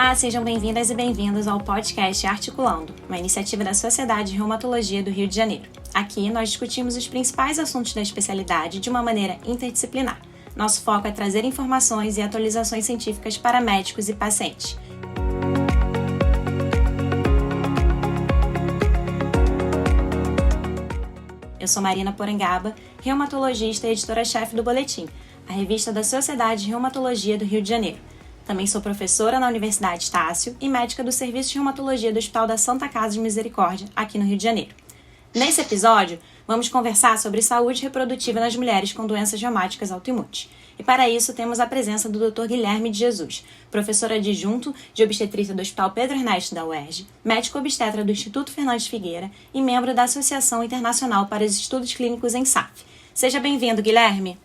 Olá, sejam bem-vindas e bem-vindos ao podcast Articulando, uma iniciativa da Sociedade de Reumatologia do Rio de Janeiro. Aqui nós discutimos os principais assuntos da especialidade de uma maneira interdisciplinar. Nosso foco é trazer informações e atualizações científicas para médicos e pacientes. Eu sou Marina Porangaba, reumatologista e editora-chefe do Boletim, a revista da Sociedade de Reumatologia do Rio de Janeiro. Também sou professora na Universidade Estácio e médica do Serviço de Reumatologia do Hospital da Santa Casa de Misericórdia, aqui no Rio de Janeiro. Nesse episódio, vamos conversar sobre saúde reprodutiva nas mulheres com doenças reumáticas autoimunes. E para isso, temos a presença do Dr. Guilherme de Jesus, professor adjunto de obstetrícia do Hospital Pedro Ernesto da UERJ, médico obstetra do Instituto Fernandes Figueira e membro da Associação Internacional para os Estudos Clínicos em SAF. Seja bem-vindo, Guilherme.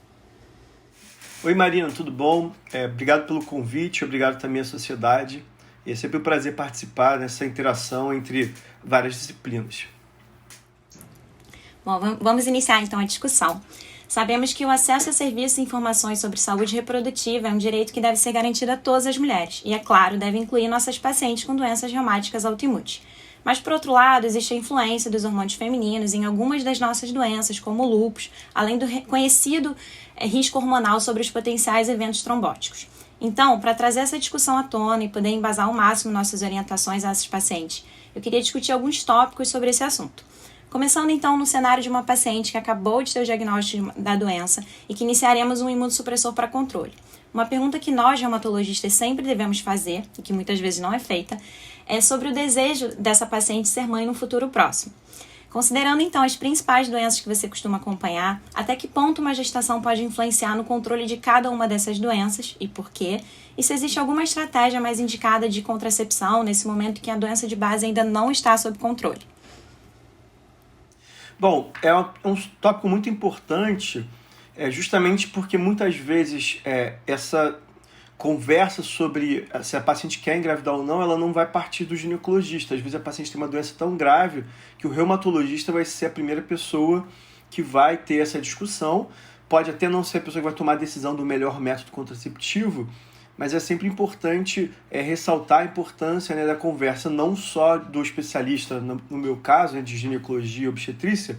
Oi Marina, tudo bom? Obrigado pelo convite, obrigado também à sociedade. É sempre um prazer participar dessa interação entre várias disciplinas. Bom, vamos iniciar então a discussão. Sabemos que o acesso a serviços e informações sobre saúde reprodutiva é um direito que deve ser garantido a todas as mulheres e, é claro, deve incluir nossas pacientes com doenças reumáticas autoimunes. Mas, por outro lado, existe a influência dos hormônios femininos em algumas das nossas doenças, como o lúpus, além do conhecido risco hormonal sobre os potenciais eventos trombóticos. Então, para trazer essa discussão à tona e poder embasar ao máximo nossas orientações a esses pacientes, eu queria discutir alguns tópicos sobre esse assunto. Começando então no cenário de uma paciente que acabou de ter o diagnóstico da doença e que iniciaremos um imunossupressor para controle. Uma pergunta que nós, reumatologistas, sempre devemos fazer, e que muitas vezes não é feita, é sobre o desejo dessa paciente ser mãe no futuro próximo. Considerando então as principais doenças que você costuma acompanhar, até que ponto uma gestação pode influenciar no controle de cada uma dessas doenças e por quê? E se existe alguma estratégia mais indicada de contracepção nesse momento que a doença de base ainda não está sob controle? Bom, é um tópico muito importante, justamente porque muitas vezes essa conversa sobre se a paciente quer engravidar ou não, ela não vai partir do ginecologista. Às vezes a paciente tem uma doença tão grave que o reumatologista vai ser a primeira pessoa que vai ter essa discussão. Pode até não ser a pessoa que vai tomar a decisão do melhor método contraceptivo, mas é sempre importante ressaltar a importância, da conversa, não só do especialista, no meu caso, de ginecologia e obstetrícia,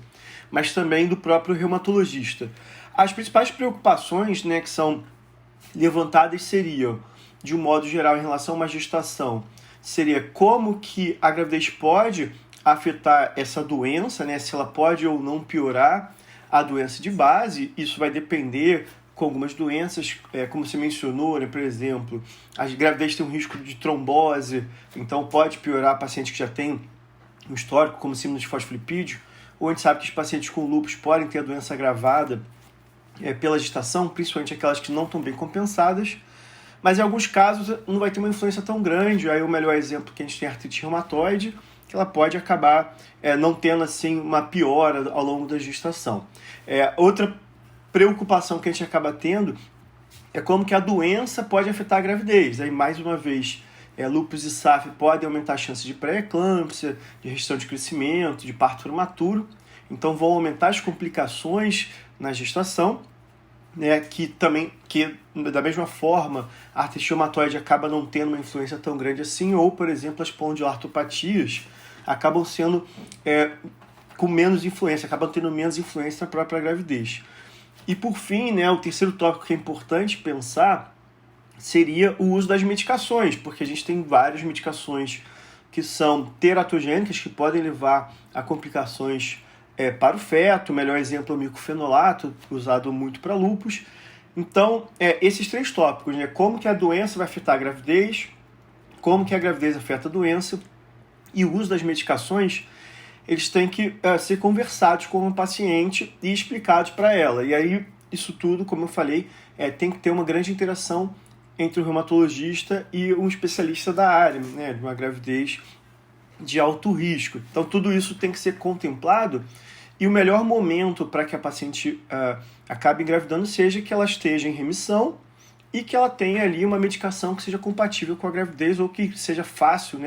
mas também do próprio reumatologista. As principais preocupações, que são levantadas seriam, de um modo geral, em relação a uma gestação, seria como que a gravidez pode afetar essa doença, se ela pode ou não piorar a doença de base. Isso vai depender com algumas doenças, como você mencionou, por exemplo, a gravidez tem um risco de trombose, então pode piorar a paciente que já tem um histórico, como síndrome de fosfolipídio, ou a gente sabe que os pacientes com lúpus podem ter a doença agravada pela gestação, principalmente aquelas que não estão bem compensadas, mas em alguns casos não vai ter uma influência tão grande. Aí o melhor exemplo que a gente tem é a artrite reumatoide, que ela pode acabar não tendo assim uma piora ao longo da gestação. Outra preocupação que a gente acaba tendo é como que a doença pode afetar a gravidez. Aí, mais uma vez, lúpus e SAF podem aumentar a chance de pré-eclâmpsia, de restrição de crescimento, de parto prematuro. Então vão aumentar as complicações na gestação, que da mesma forma a artrite reumatoide acaba não tendo uma influência tão grande assim, ou, por exemplo, as espondiloartropatias acabam sendo com menos influência, acabam tendo menos influência na própria gravidez. E por fim, o terceiro tópico que é importante pensar seria o uso das medicações, porque a gente tem várias medicações que são teratogênicas, que podem levar a complicações para o feto. O melhor exemplo é o micofenolato, usado muito para lúpus. Então, esses três tópicos, como que a doença vai afetar a gravidez, como que a gravidez afeta a doença e o uso das medicações, eles têm que ser conversados com a paciente e explicados para ela. E aí, isso tudo, como eu falei, tem que ter uma grande interação entre o reumatologista e um especialista da área, de uma gravidez de alto risco. Então, tudo isso tem que ser contemplado, e o melhor momento para que a paciente acabe engravidando seja que ela esteja em remissão e que ela tenha ali uma medicação que seja compatível com a gravidez, ou que seja fácil,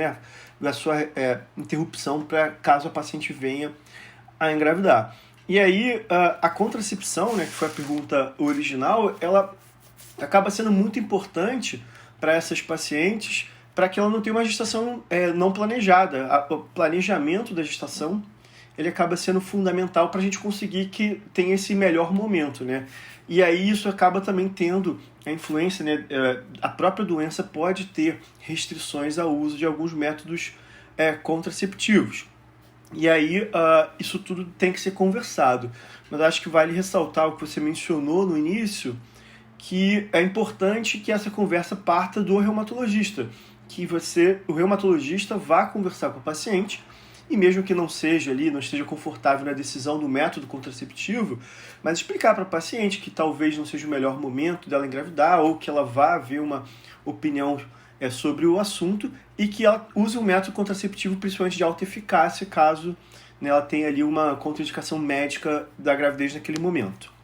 da sua interrupção, para caso a paciente venha a engravidar. E aí, a contracepção, que foi a pergunta original, ela acaba sendo muito importante para essas pacientes, para que ela não tenha uma gestação não planejada. O planejamento da gestação ele acaba sendo fundamental para a gente conseguir que tenha esse melhor momento, né? E aí isso acaba também tendo a influência, né? A própria doença pode ter restrições ao uso de alguns métodos contraceptivos. E aí isso tudo tem que ser conversado. Mas acho que vale ressaltar o que você mencionou no início, que é importante que essa conversa parta do reumatologista, que o reumatologista vá conversar com o paciente, e mesmo que não esteja confortável na decisão do método contraceptivo, mas explicar para a paciente que talvez não seja o melhor momento dela engravidar, ou que ela vá ver uma opinião sobre o assunto, e que ela use um método contraceptivo principalmente de alta eficácia, caso, né, ela tenha ali uma contraindicação médica da gravidez naquele momento.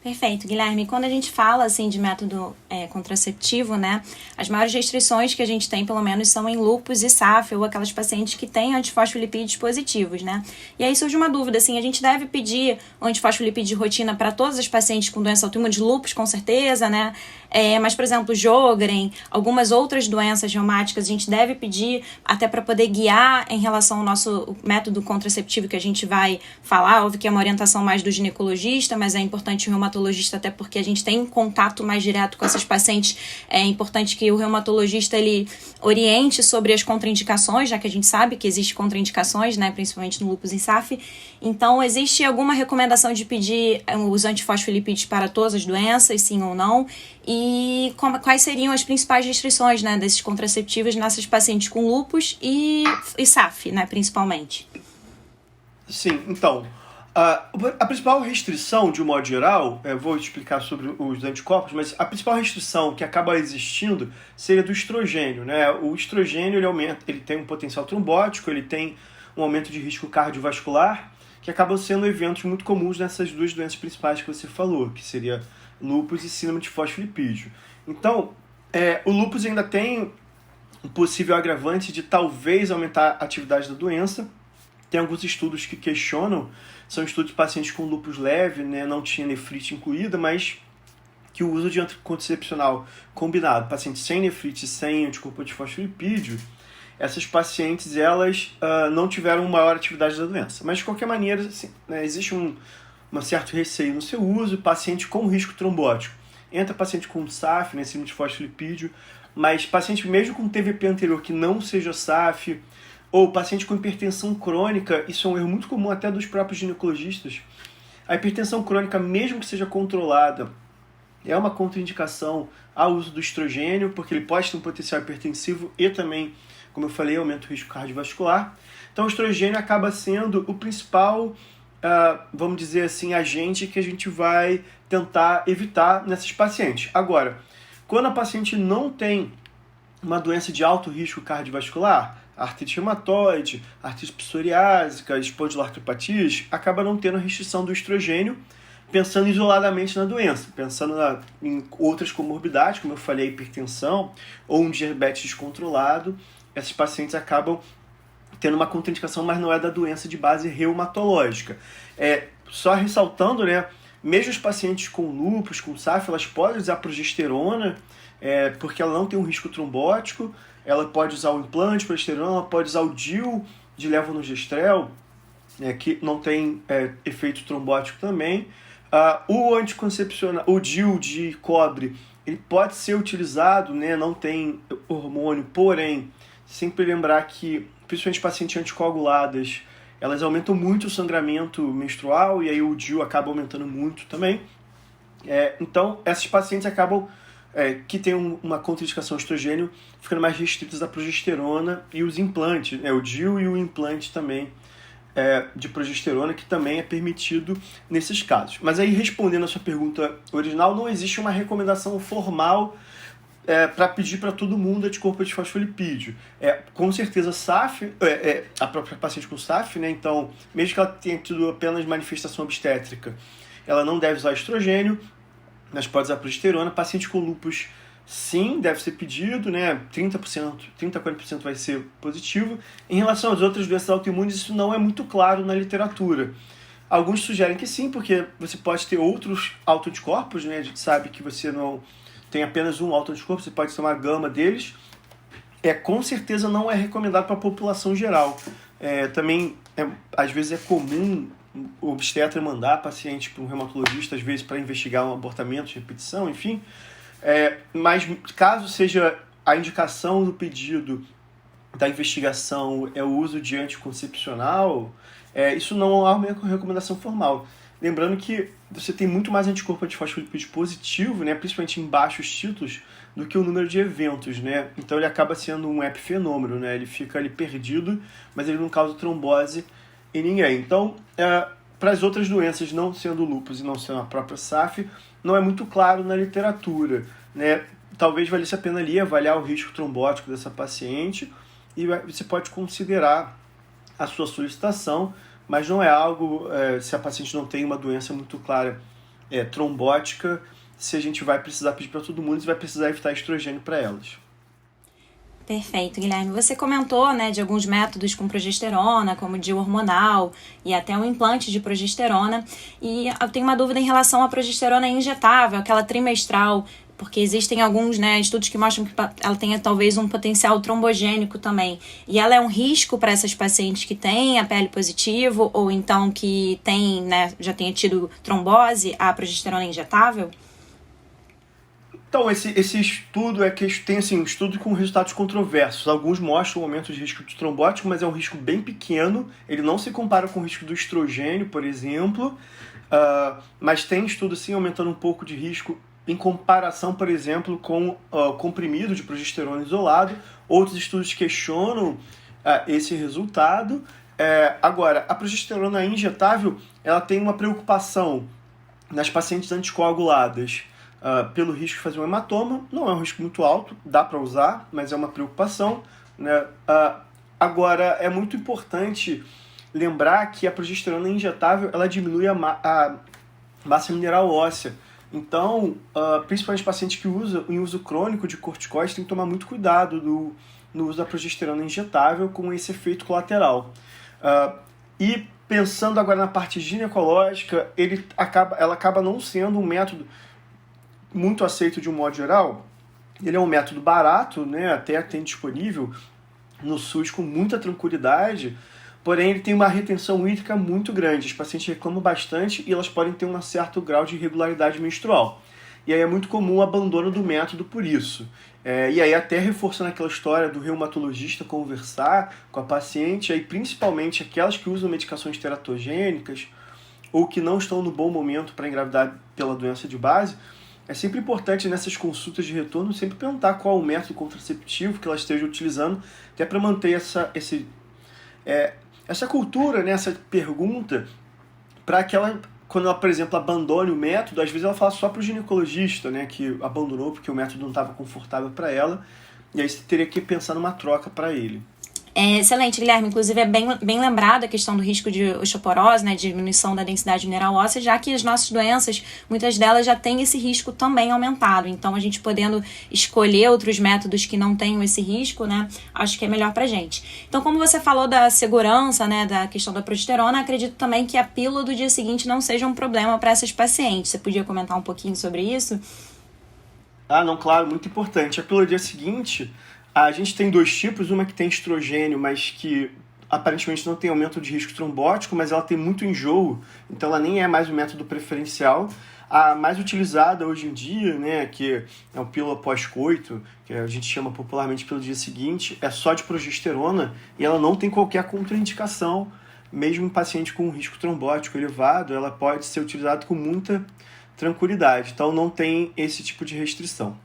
Perfeito, Guilherme. Quando a gente fala assim de método contraceptivo, né, as maiores restrições que a gente tem, pelo menos, são em lúpus e SAF, ou aquelas pacientes que têm antifosfolipídios positivos, né? E aí surge uma dúvida, assim, a gente deve pedir antifosfolipídio de rotina para todas as pacientes com doença autoimune de lúpus, com certeza, né? Mas, por exemplo, Sjögren, algumas outras doenças reumáticas, a gente deve pedir até para poder guiar em relação ao nosso método contraceptivo que a gente vai falar. Óbvio que é uma orientação mais do ginecologista, mas é importante o reumatologista, até porque a gente tem contato mais direto com essas pacientes. É importante que o reumatologista ele oriente sobre as contraindicações, já que a gente sabe que existem contraindicações, né, principalmente no lúpus e SAF. Então, existe alguma recomendação de pedir os antifosfolipídios para todas as doenças, sim ou não? E quais seriam as principais restrições, né, desses contraceptivos nessas pacientes com lúpus e SAF, né, principalmente? Sim, então, a principal restrição, de um modo geral, vou explicar sobre os anticorpos, mas a principal restrição que acaba existindo seria do estrogênio, né? O estrogênio ele tem um potencial trombótico, ele tem um aumento de risco cardiovascular, que acabam sendo eventos muito comuns nessas duas doenças principais que você falou, que seria lúpus e síndrome de fosfolipídio. Então, o lúpus ainda tem um possível agravante de talvez aumentar a atividade da doença. Tem alguns estudos que questionam, são estudos de pacientes com lúpus leve, né, não tinha nefrite incluída, mas que o uso de anticoncepcional combinado, pacientes sem nefrite e sem anticorpo de fosfolipídio, essas pacientes elas não tiveram maior atividade da doença. Mas, de qualquer maneira, assim, né, existe um certo receio no seu uso, paciente com risco trombótico. Entra paciente com SAF, né, síndrome de fosfolipídio, mas paciente mesmo com TVP anterior que não seja SAF, ou paciente com hipertensão crônica, isso é um erro muito comum até dos próprios ginecologistas. A hipertensão crônica, mesmo que seja controlada, é uma contraindicação ao uso do estrogênio, porque ele pode ter um potencial hipertensivo e também, como eu falei, aumenta o risco cardiovascular. Então o estrogênio acaba sendo o principal, vamos dizer assim, agente que a gente vai tentar evitar nessas pacientes. Agora, quando a paciente não tem uma doença de alto risco cardiovascular, artrite reumatoide, artrite psoriásica, espondiloartropatias, acaba não tendo a restrição do estrogênio, pensando isoladamente na doença, pensando em outras comorbidades, como eu falei, hipertensão ou um diabetes descontrolado, esses pacientes acabam tendo uma contraindicação, mas não é da doença de base reumatológica. Só ressaltando, né, mesmo os pacientes com lúpus, com SAF, elas podem usar progesterona, porque ela não tem um risco trombótico, ela pode usar o implante de progesterona, ela pode usar o DIU de levonorgestrel, que não tem efeito trombótico também. O anticoncepcional, o DIU de cobre, ele pode ser utilizado, né, não tem hormônio, porém, sempre lembrar que, principalmente pacientes anticoaguladas, elas aumentam muito o sangramento menstrual e aí o DIU acaba aumentando muito também. Então, essas pacientes acabam, que têm uma contraindicação ao estrogênio, ficando mais restritas à progesterona e os implantes, o DIU e o implante também de progesterona, que também é permitido nesses casos. Mas aí, respondendo a sua pergunta original, não existe uma recomendação formal para pedir para todo mundo anticorpo de fosfolipídio. Com certeza, SAF, a própria paciente com SAF, né, então, mesmo que ela tenha tido apenas manifestação obstétrica, ela não deve usar estrogênio, mas pode usar progesterona. Paciente com lúpus, sim, deve ser pedido, né, 30% a 40% vai ser positivo. Em relação às outras doenças autoimunes, isso não é muito claro na literatura. Alguns sugerem que sim, porque você pode ter outros autoanticorpos, né, a gente sabe que você não tem apenas um autoanticorpo, você pode ter uma gama deles, com certeza não é recomendado para a população geral. Também, às vezes, é comum o obstetra mandar paciente para um reumatologista, às vezes, para investigar um abortamento de repetição, enfim. Mas caso seja a indicação do pedido da investigação é o uso de anticoncepcional, isso não é uma recomendação formal. Lembrando que você tem muito mais anticorpo antifosfolipídio positivo, né, principalmente em baixos títulos, do que o número de eventos, né? Então ele acaba sendo um epifenômeno, né? Ele fica ali perdido, mas ele não causa trombose em ninguém. Então, para as outras doenças, não sendo lúpus e não sendo a própria SAF, não é muito claro na literatura, né? Talvez valesse a pena ali avaliar o risco trombótico dessa paciente e você pode considerar a sua solicitação, mas não é algo, se a paciente não tem uma doença muito clara trombótica, se a gente vai precisar pedir para todo mundo, você vai precisar evitar estrogênio para elas. Perfeito, Guilherme. Você comentou, né, de alguns métodos com progesterona, como o DIU hormonal e até o implante de progesterona. E eu tenho uma dúvida em relação à progesterona injetável, aquela trimestral, porque existem alguns, né, estudos que mostram que ela tenha talvez um potencial trombogênico também. E ela é um risco para essas pacientes que têm APL positivo ou então que tem, né, já tenha tido trombose, a progesterona injetável? Então, esse estudo tem assim, um estudo com resultados controversos. Alguns mostram um aumento de risco de trombótico, mas é um risco bem pequeno. Ele não se compara com o risco do estrogênio, por exemplo. Mas tem estudo, sim, aumentando um pouco de risco em comparação, por exemplo, com comprimido de progesterona isolado. Outros estudos questionam esse resultado. Agora, a progesterona injetável ela tem uma preocupação nas pacientes anticoaguladas pelo risco de fazer um hematoma. Não é um risco muito alto, dá para usar, mas é uma preocupação, né? Agora, é muito importante lembrar que a progesterona injetável ela diminui a massa mineral óssea. Então, principalmente pacientes que usam em uso crônico de corticoides, tem que tomar muito cuidado no uso da progesterona injetável com esse efeito colateral. E pensando agora na parte ginecológica, ela acaba não sendo um método muito aceito de um modo geral. Ele é um método barato, né, até tem disponível no SUS com muita tranquilidade, porém ele tem uma retenção hídrica muito grande. Os pacientes reclamam bastante e elas podem ter um certo grau de irregularidade menstrual. E aí é muito comum o abandono do método por isso. E aí até reforçando aquela história do reumatologista conversar com a paciente, aí principalmente aquelas que usam medicações teratogênicas ou que não estão no bom momento para engravidar pela doença de base, é sempre importante nessas consultas de retorno sempre perguntar qual o método contraceptivo que ela esteja utilizando, até para manter essa cultura, né, essa pergunta, para que ela, quando ela, por exemplo, abandone o método, às vezes ela fala só para o ginecologista, né, que abandonou porque o método não estava confortável para ela, e aí você teria que pensar numa troca para ele. Excelente, Guilherme. Inclusive, é bem lembrado a questão do risco de osteoporose, né, de diminuição da densidade mineral óssea, já que as nossas doenças, muitas delas já têm esse risco também aumentado. Então, a gente podendo escolher outros métodos que não tenham esse risco, né, acho que é melhor pra gente. Então, como você falou da segurança, né, da questão da progesterona, acredito também que a pílula do dia seguinte não seja um problema para essas pacientes. Você podia comentar um pouquinho sobre isso? Não, claro, muito importante. A pílula do dia seguinte, a gente tem dois tipos, uma que tem estrogênio, mas que aparentemente não tem aumento de risco trombótico, mas ela tem muito enjoo, então ela nem é mais o método preferencial. A mais utilizada hoje em dia, né, que é o pílula pós-coito, que a gente chama popularmente pelo dia seguinte, é só de progesterona e ela não tem qualquer contraindicação, mesmo em paciente com risco trombótico elevado, ela pode ser utilizada com muita tranquilidade, então não tem esse tipo de restrição.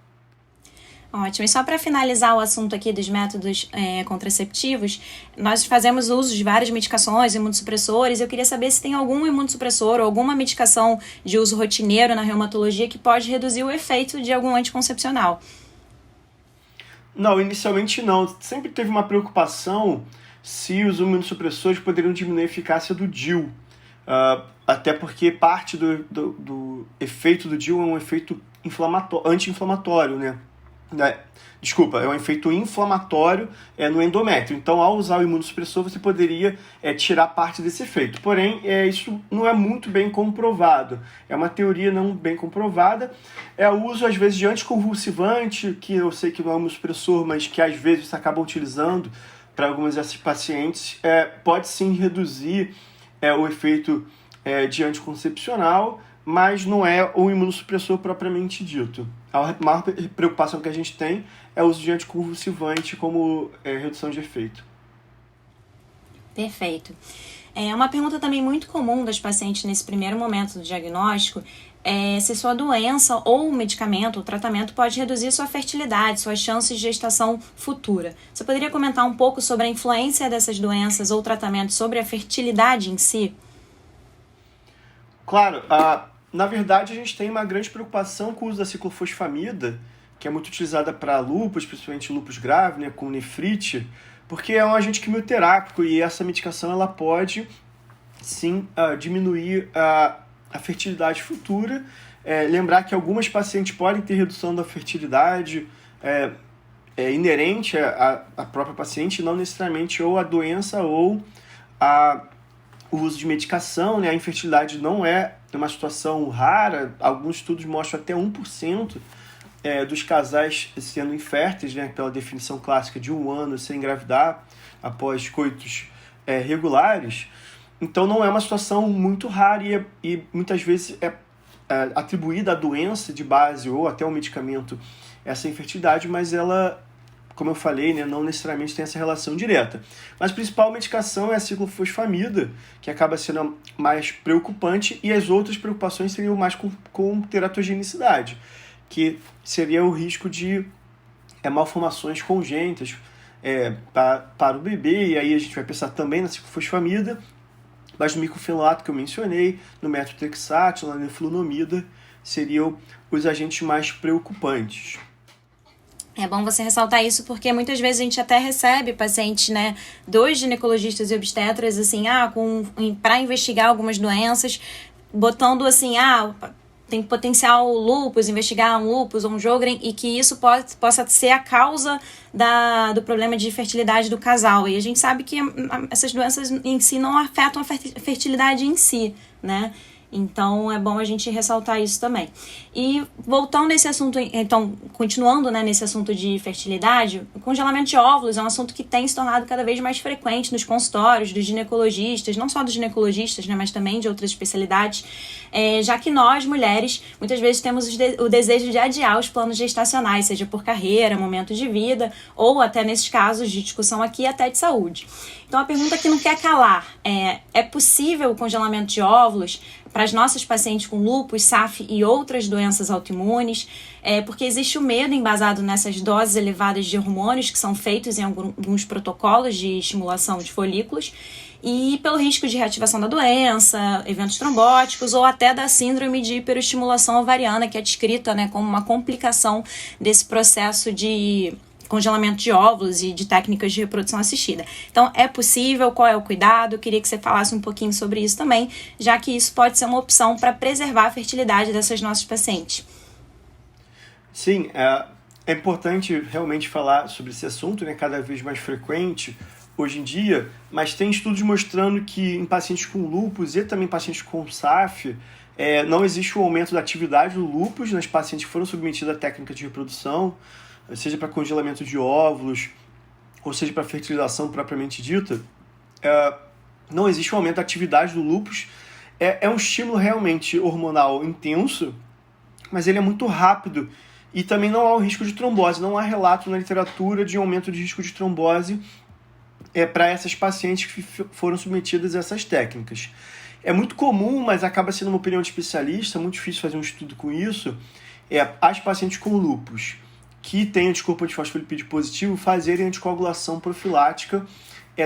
Ótimo. E só para finalizar o assunto aqui dos métodos contraceptivos, nós fazemos uso de várias medicações, imunossupressores. Eu queria saber se tem algum imunossupressor ou alguma medicação de uso rotineiro na reumatologia que pode reduzir o efeito de algum anticoncepcional. Não, inicialmente não. Sempre teve uma preocupação se os imunossupressores poderiam diminuir a eficácia do DIU. Até porque parte do efeito do DIU é um efeito anti-inflamatório, né? Desculpa, é um efeito inflamatório no endométrio. Então, ao usar o imunossupressor, você poderia tirar parte desse efeito. Porém, isso não é muito bem comprovado. É uma teoria não bem comprovada. O uso, às vezes, de anticonvulsivante, que eu sei que não é um imunossupressor, mas que às vezes você acaba utilizando para algumas dessas pacientes, pode sim reduzir o efeito de anticoncepcional, mas não é um imunossupressor propriamente dito. A maior preocupação que a gente tem é o uso de anticonvulsivante como redução de efeito. Perfeito. Uma pergunta também muito comum das pacientes nesse primeiro momento do diagnóstico é se sua doença ou o medicamento, o tratamento pode reduzir sua fertilidade, suas chances de gestação futura. Você poderia comentar um pouco sobre a influência dessas doenças ou tratamentos sobre a fertilidade em si? Claro, na verdade a gente tem uma grande preocupação com o uso da ciclofosfamida, que é muito utilizada para lúpus, principalmente lúpus grave, né, com nefrite, porque é um agente quimioterápico e essa medicação ela pode, sim, diminuir a fertilidade futura. Lembrar que algumas pacientes podem ter redução da fertilidade inerente à própria paciente, não necessariamente ou a doença ou o uso de medicação, né? A infertilidade não é uma situação rara, alguns estudos mostram até 1% dos casais sendo inférteis, né, pela definição clássica de 1 ano sem engravidar após coitos regulares. Então não é uma situação muito rara e muitas vezes é atribuída à doença de base ou até ao medicamento essa infertilidade, mas ela, como eu falei, né, não necessariamente tem essa relação direta. Mas a principal medicação é a ciclofosfamida, que acaba sendo mais preocupante, e as outras preocupações seriam mais com teratogenicidade, que seria o risco de malformações congênitas para o bebê, e aí a gente vai pensar também na ciclofosfamida, mas no microfenolato que eu mencionei, no metotrexato, na neflunomida, seriam os agentes mais preocupantes. É bom você ressaltar isso porque muitas vezes a gente até recebe pacientes, né, dos ginecologistas e obstetras, assim, para investigar algumas doenças, botando assim, tem potencial lúpus, investigar um lúpus ou um Sjögren, e que isso possa ser a causa do problema de fertilidade do casal. E a gente sabe que essas doenças em si não afetam a fertilidade em si, né? Então, é bom a gente ressaltar isso também. E voltando nesse assunto, então, continuando, né, nesse assunto de fertilidade, o congelamento de óvulos é um assunto que tem se tornado cada vez mais frequente nos consultórios dos ginecologistas, não só dos ginecologistas, né, mas também de outras especialidades, já que nós, mulheres, muitas vezes temos o desejo de adiar os planos gestacionais, seja por carreira, momento de vida, ou até nesses casos de discussão aqui, até de saúde. Então, a pergunta que não quer calar é possível o congelamento de óvulos para as nossas pacientes com lúpus, SAF e outras doenças autoimunes, porque existe o medo embasado nessas doses elevadas de hormônios que são feitos em alguns protocolos de estimulação de folículos, e pelo risco de reativação da doença, eventos trombóticos ou até da síndrome de hiperestimulação ovariana, que é descrita, né, como uma complicação desse processo de congelamento de óvulos e de técnicas de reprodução assistida. Então, é possível? Qual é o cuidado? Eu queria que você falasse um pouquinho sobre isso também, já que isso pode ser uma opção para preservar a fertilidade dessas nossas pacientes. Sim, é importante realmente falar sobre esse assunto, né, cada vez mais frequente hoje em dia, mas tem estudos mostrando que em pacientes com lúpus e também pacientes com SAF, não existe um aumento da atividade do lúpus nas pacientes que foram submetidas a técnica de reprodução, seja para congelamento de óvulos, ou seja para fertilização propriamente dita. Não existe um aumento da atividade do lúpus. É um estímulo realmente hormonal intenso, mas ele é muito rápido e também não há o risco de trombose. Não há relato na literatura de aumento de risco de trombose para essas pacientes que foram submetidas a essas técnicas. É muito comum, mas acaba sendo uma opinião de especialista, muito difícil fazer um estudo com isso, as pacientes com lúpus que têm anticorpo antifosfolipídio positivo fazerem anticoagulação profilática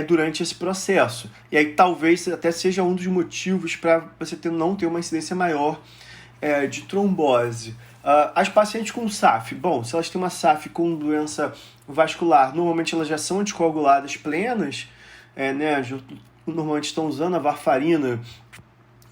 durante esse processo. E aí talvez até seja um dos motivos para você não ter uma incidência maior de trombose. As pacientes com SAF, se elas têm uma SAF com doença vascular, normalmente elas já são anticoaguladas plenas, normalmente estão usando a varfarina,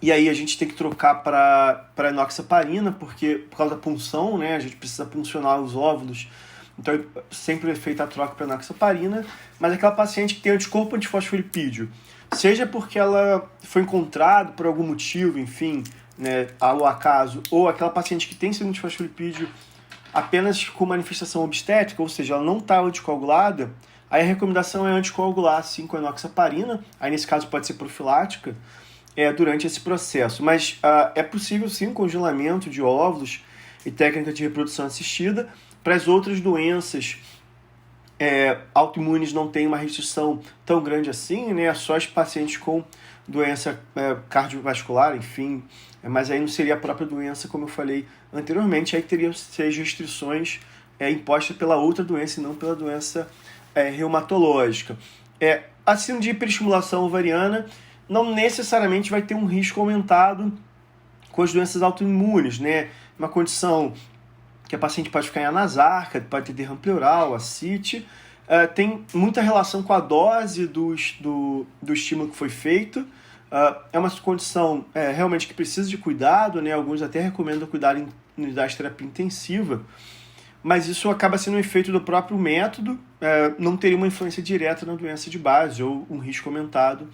e aí a gente tem que trocar para enoxaparina, porque por causa da punção, né, a gente precisa puncionar os óvulos então sempre é feita a troca para enoxaparina, mas aquela paciente que tem anticorpo antifosfolipídio, seja porque ela foi encontrada por algum motivo, enfim, né, ao acaso, ou aquela paciente que tem síndrome de fosfolipídio apenas com manifestação obstétrica, ou seja, ela não está anticoagulada, aí a recomendação é anticoagular sim com enoxaparina, aí nesse caso pode ser profilática, durante esse processo. Mas é possível sim o congelamento de óvulos e técnica de reprodução assistida. Para as outras doenças autoimunes não tem uma restrição tão grande assim, né? Só os pacientes com doença cardiovascular, enfim, mas aí não seria a própria doença, como eu falei anteriormente, aí teria as restrições impostas pela outra doença e não pela doença reumatológica. A síndrome de hiperestimulação ovariana não necessariamente vai ter um risco aumentado com as doenças autoimunes, né? Uma condição que a paciente pode ficar em anasarca, pode ter derrame pleural, ascite, tem muita relação com a dose do estímulo que foi feito. É uma condição realmente que precisa de cuidado, né? Alguns até recomendam cuidar em unidade de terapia intensiva, mas isso acaba sendo um efeito do próprio método, não teria uma influência direta na doença de base ou um risco aumentado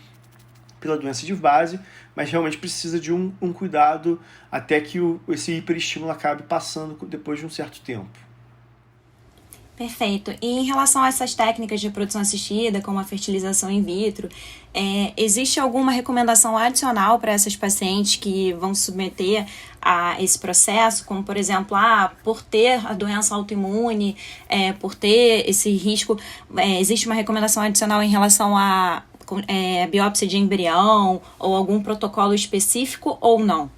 pela doença de base, mas realmente precisa de um cuidado até que esse hiperestímulo acabe passando depois de um certo tempo. Perfeito. E em relação a essas técnicas de reprodução assistida, como a fertilização in vitro, existe alguma recomendação adicional para essas pacientes que vão se submeter a esse processo, como, por exemplo, por ter a doença autoimune, por ter esse risco, existe uma recomendação adicional em relação a biópsia de embrião ou algum protocolo específico ou não?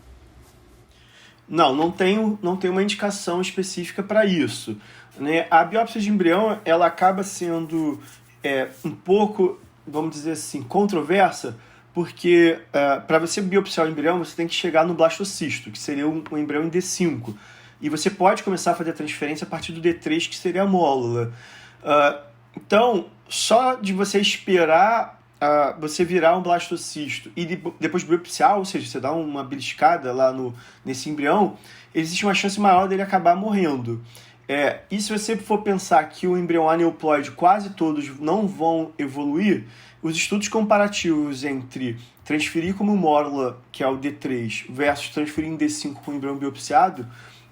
Não tem uma indicação específica para isso, né? A biópsia de embrião ela acaba sendo um pouco, vamos dizer assim, controversa, porque para você biopsiar o embrião você tem que chegar no blastocisto, que seria um embrião em D5, e você pode começar a fazer a transferência a partir do D3, que seria a mólula. Então, só de você esperar você virar um blastocisto e depois biopsiar, ou seja, você dá uma beliscada lá nesse embrião, existe uma chance maior dele acabar morrendo. E se você for pensar que o embrião aneuploide quase todos não vão evoluir, os estudos comparativos entre transferir como mórula, que é o D3, versus transferir em D5 com o embrião biopsiado,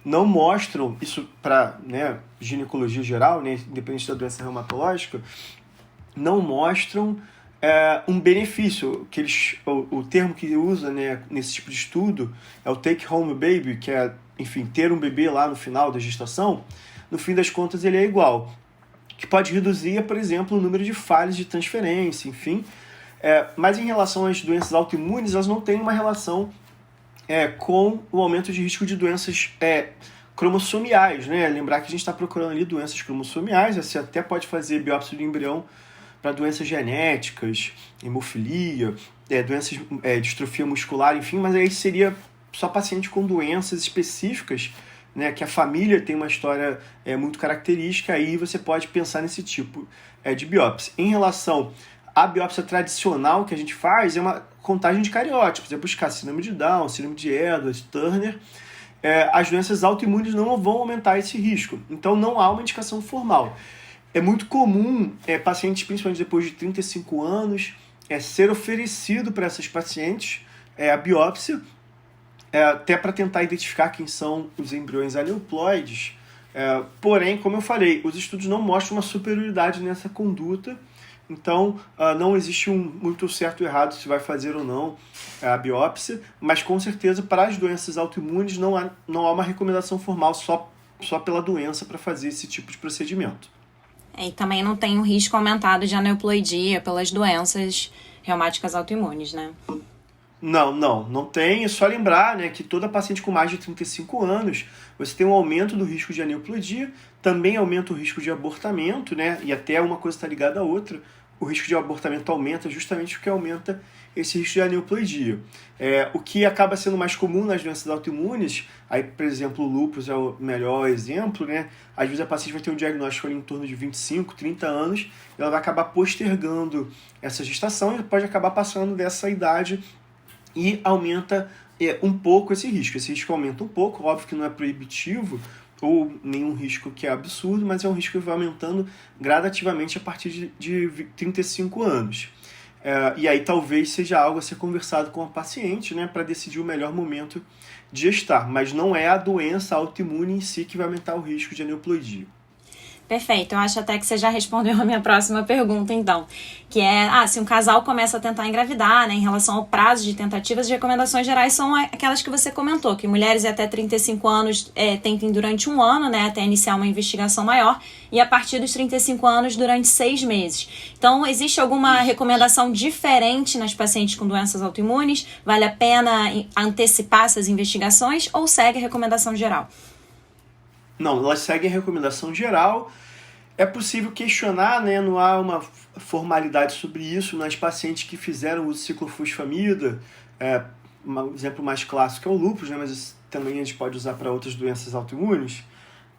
não mostram, isso para ginecologia geral, né, independente da doença reumatológica, não mostram um benefício. O termo que usa, né, nesse tipo de estudo é o take home baby, que é, enfim, ter um bebê lá no final da gestação. No fim das contas ele é igual, que pode reduzir, por exemplo, o número de falhas de transferência, enfim. Mas em relação às doenças autoimunes, elas não têm uma relação com o aumento de risco de doenças cromossomiais, né? Lembrar que a gente está procurando ali doenças cromossomiais, você até pode fazer biópsia de embrião para doenças genéticas, hemofilia, doenças de distrofia muscular, enfim, mas aí seria só paciente com doenças específicas, né, que a família tem uma história muito característica, aí você pode pensar nesse tipo de biópsia. Em relação à biópsia tradicional que a gente faz, é uma contagem de cariótipos, buscar síndrome de Down, síndrome de Edwards, Turner. As doenças autoimunes não vão aumentar esse risco, então não há uma indicação formal. É muito comum pacientes, principalmente depois de 35 anos, ser oferecido para essas pacientes a biópsia, até para tentar identificar quem são os embriões aneuploides. Porém, como eu falei, os estudos não mostram uma superioridade nessa conduta, então não existe muito certo ou errado se vai fazer ou não a biópsia, mas com certeza para as doenças autoimunes não há uma recomendação formal só pela doença para fazer esse tipo de procedimento. E também não tem um risco aumentado de aneuploidia pelas doenças reumáticas autoimunes, né? Não tem. É só lembrar, né, que toda paciente com mais de 35 anos, você tem um aumento do risco de aneuploidia, também aumenta o risco de abortamento, né, e até uma coisa está ligada à outra. O risco de abortamento aumenta justamente porque aumenta esse risco de aneuploidia. O que acaba sendo mais comum nas doenças autoimunes, aí, por exemplo, o lúpus é o melhor exemplo, né? Às vezes a paciente vai ter um diagnóstico ali em torno de 25, 30 anos, e ela vai acabar postergando essa gestação e pode acabar passando dessa idade e aumenta um pouco esse risco. Esse risco aumenta um pouco, óbvio que não é proibitivo, ou nenhum risco que é absurdo, mas é um risco que vai aumentando gradativamente a partir de 35 anos. E aí talvez seja algo a ser conversado com a paciente, né, para decidir o melhor momento de gestar, mas não é a doença autoimune em si que vai aumentar o risco de aneuploidia. Perfeito, eu acho até que você já respondeu a minha próxima pergunta, então, que é, se um casal começa a tentar engravidar, né, em relação ao prazo de tentativas, as recomendações gerais são aquelas que você comentou, que mulheres até 35 anos tentem durante 1 ano, né, até iniciar uma investigação maior, e a partir dos 35 anos durante 6 meses. Então, existe alguma recomendação diferente nas pacientes com doenças autoimunes? Vale a pena antecipar essas investigações ou segue a recomendação geral? Não, elas seguem a recomendação geral. É possível questionar, né? Não há uma formalidade sobre isso nas pacientes que fizeram o ciclofosfamida. Um exemplo mais clássico é o lúpus, né? Mas também a gente pode usar para outras doenças autoimunes.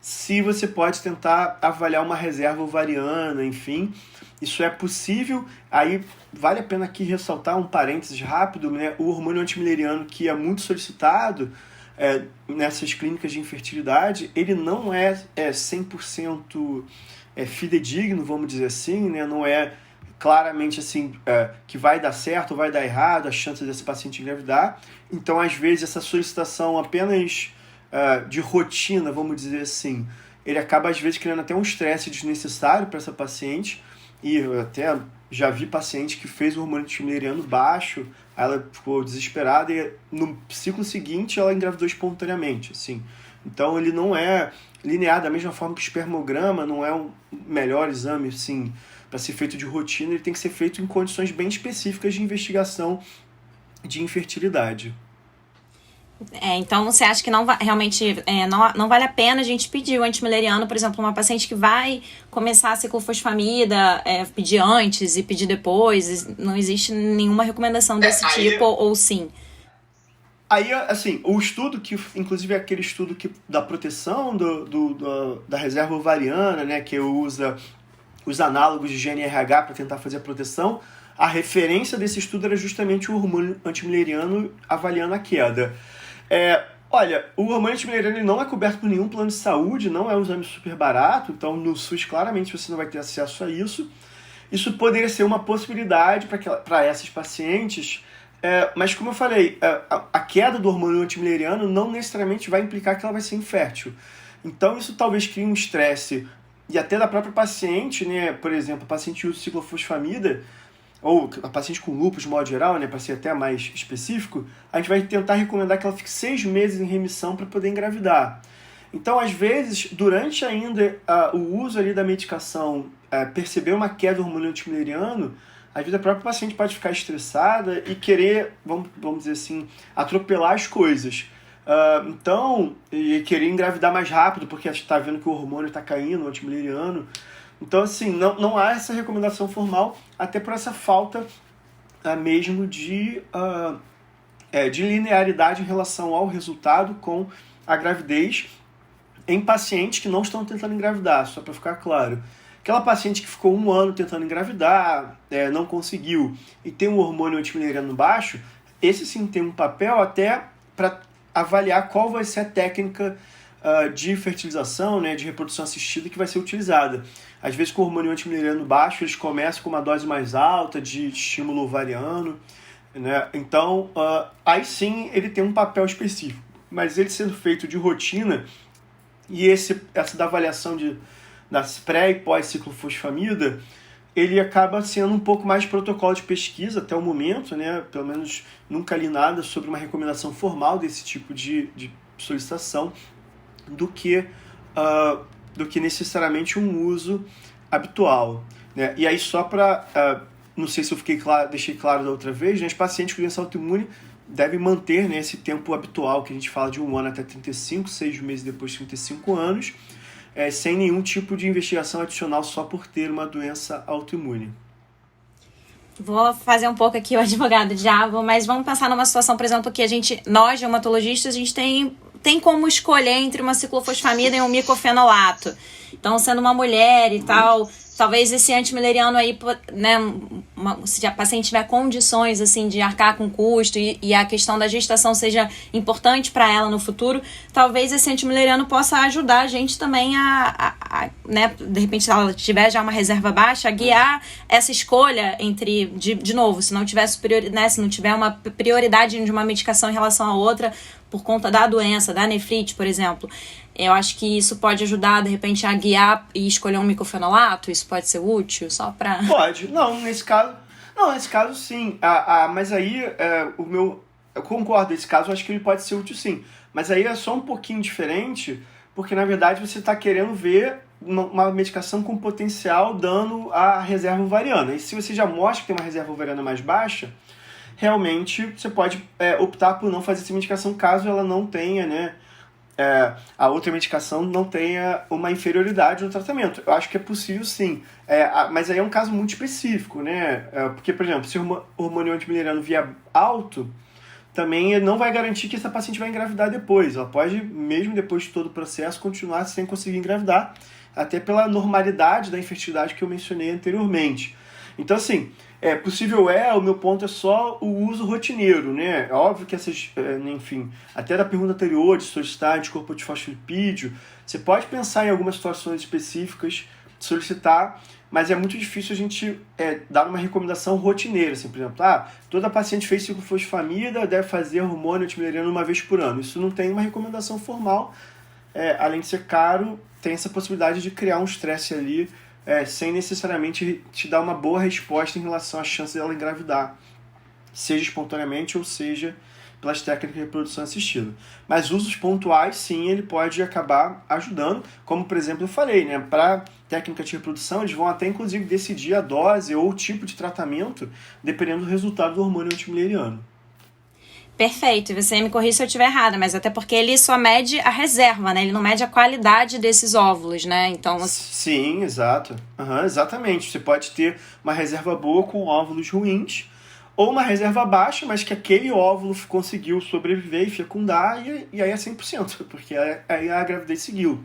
Se você pode tentar avaliar uma reserva ovariana, enfim, isso é possível. Aí vale a pena aqui ressaltar um parênteses rápido, né? O hormônio antimileriano, que é muito solicitado nessas clínicas de infertilidade, ele não é 100% fidedigno, vamos dizer assim, né? Não é claramente assim que vai dar certo ou vai dar errado, a chance desse paciente engravidar. Então, às vezes, essa solicitação apenas de rotina, vamos dizer assim, ele acaba, às vezes, criando até um estresse desnecessário para essa paciente. E eu até já vi paciente que fez o hormônio antimileriano baixo, ela ficou desesperada e no ciclo seguinte ela engravidou espontaneamente, assim. Então ele não é linear, da mesma forma que o espermograma não é um melhor exame, assim, para ser feito de rotina, ele tem que ser feito em condições bem específicas de investigação de infertilidade. Então você acha que realmente não vale a pena a gente pedir o antimileriano, por exemplo, uma paciente que vai começar a ciclofosfamida, pedir antes e pedir depois? Não existe nenhuma recomendação desse tipo, ou sim? Aí, assim, o estudo que, inclusive aquele estudo da proteção da reserva ovariana, né, que usa os análogos de GNRH para tentar fazer a proteção, a referência desse estudo era justamente o hormônio antimileriano avaliando a queda. Olha, o hormônio antimileriano ele não é coberto por nenhum plano de saúde, não é um exame super barato, então no SUS claramente você não vai ter acesso a isso. Isso poderia ser uma possibilidade para essas pacientes, mas como eu falei, a queda do hormônio antimileriano não necessariamente vai implicar que ela vai ser infértil. Então isso talvez crie um estresse, e até da própria paciente, né? Por exemplo, a paciente usa ciclofosfamida, ou a paciente com lúpus de modo geral, né, para ser até mais específico, a gente vai tentar recomendar que ela fique 6 meses em remissão para poder engravidar. Então, às vezes, durante ainda o uso ali da medicação, perceber uma queda do hormônio antimileriano, às vezes a própria paciente pode ficar estressada e querer, vamos dizer assim, atropelar as coisas. E querer engravidar mais rápido, porque está vendo que o hormônio está caindo, o antimileriano. Então, assim, não há essa recomendação formal, até por essa falta mesmo de linearidade em relação ao resultado com a gravidez em pacientes que não estão tentando engravidar, só para ficar claro. Aquela paciente que ficou 1 ano tentando engravidar, não conseguiu, e tem um hormônio antimileriano baixo, esse sim tem um papel até para avaliar qual vai ser a técnica de fertilização, né, de reprodução assistida que vai ser utilizada. Às vezes, com o hormônio antimileriano baixo, eles começam com uma dose mais alta de estímulo ovariano, né? Então, aí sim ele tem um papel específico. Mas ele sendo feito de rotina, e essa da avaliação das pré- e pós-ciclofosfamida, ele acaba sendo um pouco mais protocolo de pesquisa até o momento, né? Pelo menos nunca li nada sobre uma recomendação formal desse tipo de solicitação, do que necessariamente um uso habitual, né? E aí só para, não sei se eu deixei claro da outra vez, né? Os pacientes com doença autoimune devem manter, né, esse tempo habitual que a gente fala de 1 ano até 35, 6 meses depois de 35 anos, sem nenhum tipo de investigação adicional só por ter uma doença autoimune. Vou fazer um pouco aqui o advogado diabo, mas vamos pensar numa situação, por exemplo, que nós, reumatologistas, a gente tem como escolher entre uma ciclofosfamida e um micofenolato. Então, sendo uma mulher e tal, talvez esse antimileriano aí, né, se a paciente tiver condições, assim, de arcar com custo e a questão da gestação seja importante para ela no futuro, talvez esse antimileriano possa ajudar a gente também né, de repente, se ela tiver já uma reserva baixa, a guiar essa escolha entre, de novo, se não tiver né, se não tiver uma prioridade de uma medicação em relação à outra, por conta da doença, da nefrite, por exemplo. Eu acho que isso pode ajudar, de repente, a guiar e escolher um micofenolato. Isso pode ser útil, só para... Pode. Nesse caso sim. Mas aí, eu concordo, nesse caso eu acho que ele pode ser útil sim. Mas aí é só um pouquinho diferente, porque na verdade você está querendo ver uma medicação com potencial dano à reserva ovariana. E se você já mostra que tem uma reserva ovariana mais baixa, realmente você pode optar por não fazer essa medicação caso ela não tenha, né, a outra medicação não tenha uma inferioridade no tratamento. Eu acho que é possível sim, mas aí é um caso muito específico, né? Porque, por exemplo, se o hormônio antimileriano vier alto, também não vai garantir que essa paciente vai engravidar depois. Ela pode, mesmo depois de todo o processo, continuar sem conseguir engravidar, até pela normalidade da infertilidade que eu mencionei anteriormente. Então, assim, possível o meu ponto é só o uso rotineiro, né? É óbvio que essas, enfim, até da pergunta anterior de solicitar anticorpo de fosfolipídio, você pode pensar em algumas situações específicas, solicitar, mas é muito difícil a gente dar uma recomendação rotineira, assim, por exemplo, toda paciente fez ciclofosfamida deve fazer hormônio antimileriano uma vez por ano. Isso não tem uma recomendação formal, além de ser caro, tem essa possibilidade de criar um estresse ali, sem necessariamente te dar uma boa resposta em relação à chance dela engravidar, seja espontaneamente ou seja pelas técnicas de reprodução assistida. Mas usos pontuais, sim, ele pode acabar ajudando, como, por exemplo, eu falei, né, para técnica de reprodução, eles vão até, inclusive, decidir a dose ou o tipo de tratamento, dependendo do resultado do hormônio antimileriano. Perfeito, você me corrija se eu estiver errada, mas até porque ele só mede a reserva, né? Ele não mede a qualidade desses óvulos, né? Então... Sim, exato. Exatamente. Você pode ter uma reserva boa com óvulos ruins, ou uma reserva baixa, mas que aquele óvulo conseguiu sobreviver e fecundar, e aí é 100%, porque aí a gravidez seguiu.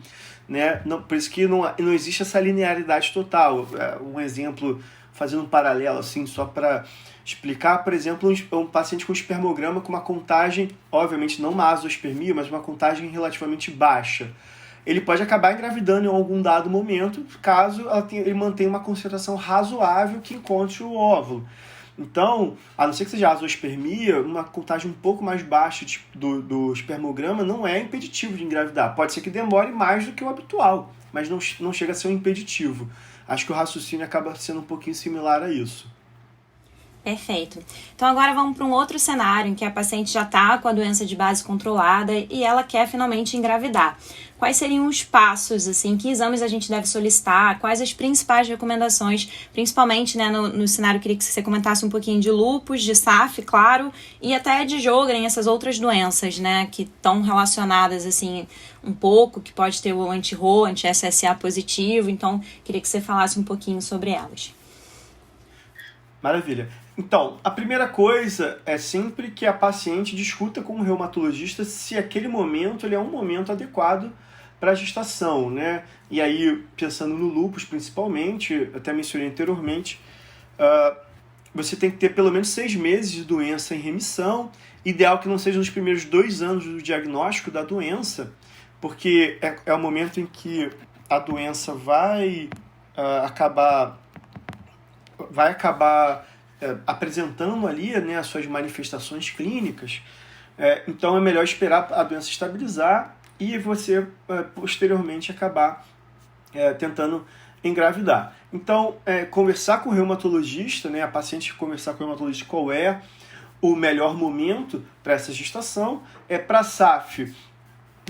Né? Não, por isso que não existe essa linearidade total. Um exemplo, fazendo um paralelo, assim, só para explicar, por exemplo, um paciente com espermograma com uma contagem, obviamente não uma azoospermia, mas uma contagem relativamente baixa. Ele pode acabar engravidando em algum dado momento, caso ele mantenha uma concentração razoável que encontre o óvulo. Então, a não ser que seja azoospermia, uma contagem um pouco mais baixa do espermograma não é impeditivo de engravidar. Pode ser que demore mais do que o habitual, mas não chega a ser um impeditivo. Acho que o raciocínio acaba sendo um pouquinho similar a isso. Perfeito. Então agora vamos para um outro cenário em que a paciente já está com a doença de base controlada e ela quer finalmente engravidar. Quais seriam os passos, assim, que exames a gente deve solicitar? Quais as principais recomendações, principalmente, né, no cenário, queria que você comentasse um pouquinho de lúpus, de SAF, claro, e até de Sjögren, essas outras doenças, né, que estão relacionadas, assim, um pouco, que pode ter o anti-RHO, anti-SSA positivo, então queria que você falasse um pouquinho sobre elas. Maravilha. Então, a primeira coisa é sempre que a paciente discuta com o reumatologista se aquele momento ele é um momento adequado para a gestação, né? E aí, pensando no lúpus principalmente, até mencionei anteriormente, você tem que ter pelo menos 6 meses de doença em remissão, ideal que não seja nos primeiros 2 anos do diagnóstico da doença, porque é o momento em que a doença vai acabar apresentando ali, né, as suas manifestações clínicas. Então é melhor esperar a doença estabilizar e você posteriormente acabar tentando engravidar. Então, conversar com o reumatologista, né, a paciente conversar com o reumatologista qual é o melhor momento para essa gestação, para a SAF,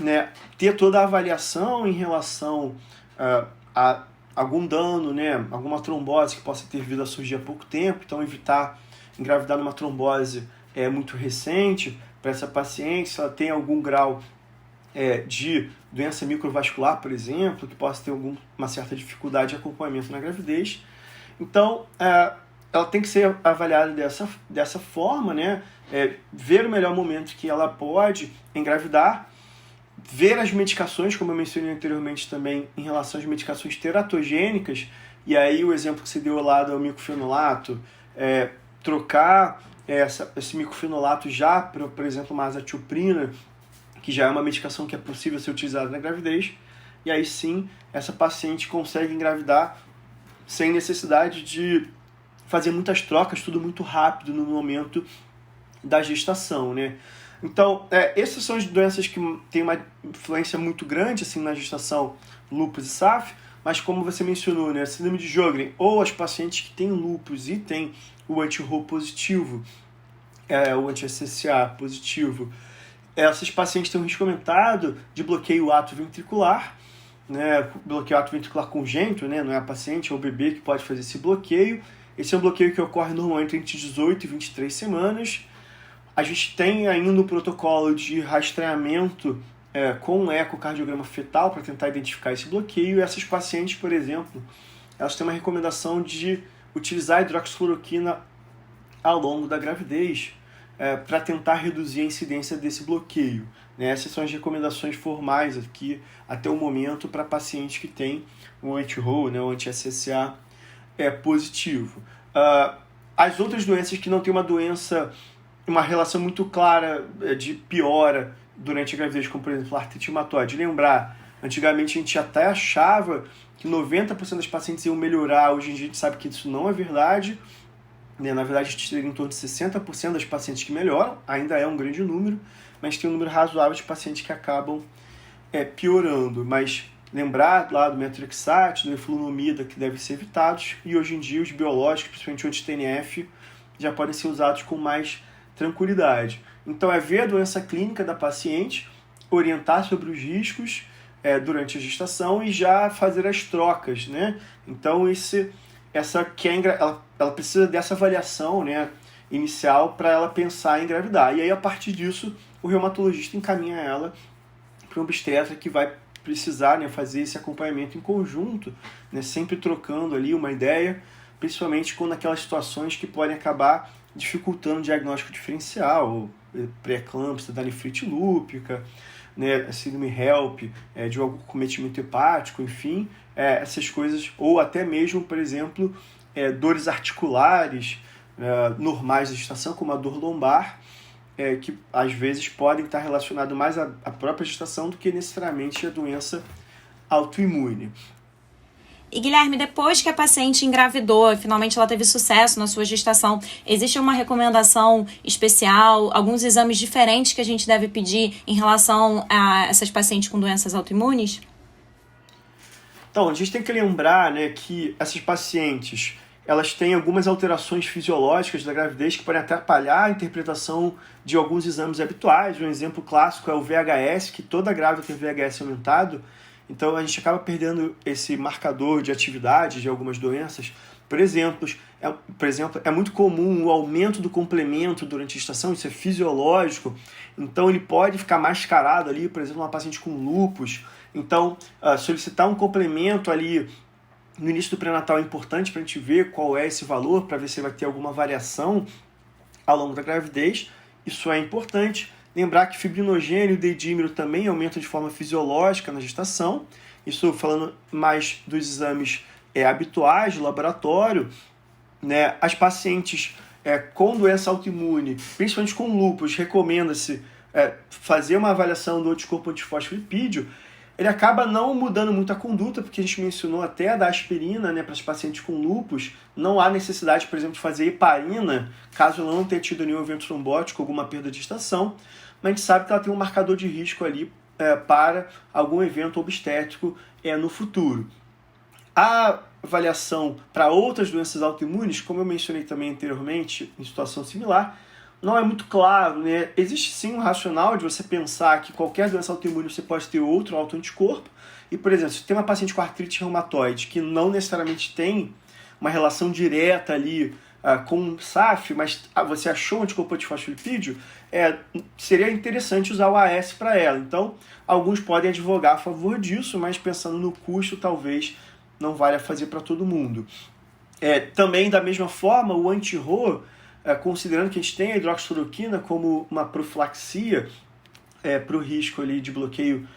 né, ter toda a avaliação em relação a algum dano, né, alguma trombose que possa ter vindo a surgir há pouco tempo, então evitar engravidar numa trombose muito recente para essa paciente, se ela tem algum grau de doença microvascular, por exemplo, que possa ter uma certa dificuldade de acompanhamento na gravidez. Então, ela tem que ser avaliada dessa forma, né, ver o melhor momento que ela pode engravidar, ver as medicações, como eu mencionei anteriormente também, em relação às medicações teratogênicas, e aí o exemplo que você deu lá do micofenolato, trocar esse micofenolato já, por exemplo, uma azathioprina, que já é uma medicação que é possível ser utilizada na gravidez, e aí sim, essa paciente consegue engravidar sem necessidade de fazer muitas trocas, tudo muito rápido no momento da gestação, né? Então, essas são as doenças que têm uma influência muito grande assim, na gestação, lúpus e SAF, mas como você mencionou, né, síndrome de Sjögren, ou as pacientes que têm lúpus e têm o anti-Ro positivo, o anti-SSA positivo, essas pacientes têm um risco aumentado de bloqueio ato-ventricular, né, bloqueio ato-ventricular congênito, né, não é a paciente, é o bebê que pode fazer esse bloqueio. Esse é um bloqueio que ocorre normalmente entre 18 e 23 semanas. A gente tem ainda o protocolo de rastreamento com um ecocardiograma fetal para tentar identificar esse bloqueio. E essas pacientes, por exemplo, elas têm uma recomendação de utilizar a hidroxicloroquina ao longo da gravidez para tentar reduzir a incidência desse bloqueio. Né? Essas são as recomendações formais aqui até o momento para pacientes que têm o anti-Ro, né, o anti-SSA positivo. As outras doenças que não têm uma relação muito clara de piora durante a gravidez, como por exemplo a artrite reumatoide. Lembrar, antigamente a gente até achava que 90% das pacientes iam melhorar, hoje em dia a gente sabe que isso não é verdade, né? Na verdade a gente tem em torno de 60% das pacientes que melhoram, ainda é um grande número, mas tem um número razoável de pacientes que acabam piorando, mas lembrar lá do metrexato, do eflunomida, que devem ser evitados, e hoje em dia os biológicos, principalmente o anti-TNF, já podem ser usados com mais tranquilidade. Então ver a doença clínica da paciente, orientar sobre os riscos durante a gestação e já fazer as trocas, né? Então ela precisa dessa avaliação, né, inicial para ela pensar em engravidar. E aí a partir disso o reumatologista encaminha ela para um obstetra que vai precisar, né, fazer esse acompanhamento em conjunto, né, sempre trocando ali uma ideia, principalmente quando aquelas situações que podem acabar dificultando o diagnóstico diferencial, pré-eclâmpsia da nefrite lúpica, né, síndrome HELP, de algum cometimento hepático, enfim, essas coisas, ou até mesmo, por exemplo, dores articulares normais da gestação, como a dor lombar, que às vezes podem estar relacionadas mais à própria gestação do que necessariamente a doença autoimune. E Guilherme, depois que a paciente engravidou e finalmente ela teve sucesso na sua gestação, existe uma recomendação especial, alguns exames diferentes que a gente deve pedir em relação a essas pacientes com doenças autoimunes? Então, a gente tem que lembrar, né, que essas pacientes elas têm algumas alterações fisiológicas da gravidez que podem atrapalhar a interpretação de alguns exames habituais. Um exemplo clássico é o VHS, que toda grávida tem VHS aumentado, então a gente acaba perdendo esse marcador de atividade de algumas doenças. Por exemplo, é muito comum o aumento do complemento durante a gestação, isso é fisiológico, então ele pode ficar mascarado ali, por exemplo, uma paciente com lúpus. Então, solicitar um complemento ali no início do pré-natal é importante para a gente ver qual é esse valor, para ver se vai ter alguma variação ao longo da gravidez. Isso é importante. Lembrar que fibrinogênio e dedímero também aumentam de forma fisiológica na gestação. Isso falando mais dos exames habituais do laboratório. Né? As pacientes com doença autoimune, principalmente com lúpus, recomenda-se fazer uma avaliação do anticorpo antifosfolipídio. Ele acaba não mudando muito a conduta, porque a gente mencionou até da aspirina, né, para os pacientes com lúpus. Não há necessidade, por exemplo, de fazer heparina, caso ela não tenha tido nenhum evento trombótico, alguma perda de gestação. Mas a gente sabe que ela tem um marcador de risco ali para algum evento obstétrico no futuro. A avaliação para outras doenças autoimunes, como eu mencionei também anteriormente, em situação similar, não é muito claro, né? Existe sim um racional de você pensar que qualquer doença autoimune você pode ter outro autoanticorpo. E, por exemplo, se tem uma paciente com artrite reumatoide que não necessariamente tem uma relação direta ali com o SAF, mas você achou um anticorpo antifosfolipídio, seria interessante usar o AS para ela. Então, alguns podem advogar a favor disso, mas pensando no custo, talvez não valha fazer para todo mundo. Também, da mesma forma, o anti-Ro, considerando que a gente tem a hidroxicloroquina como uma profilaxia, para o risco ali de bloqueio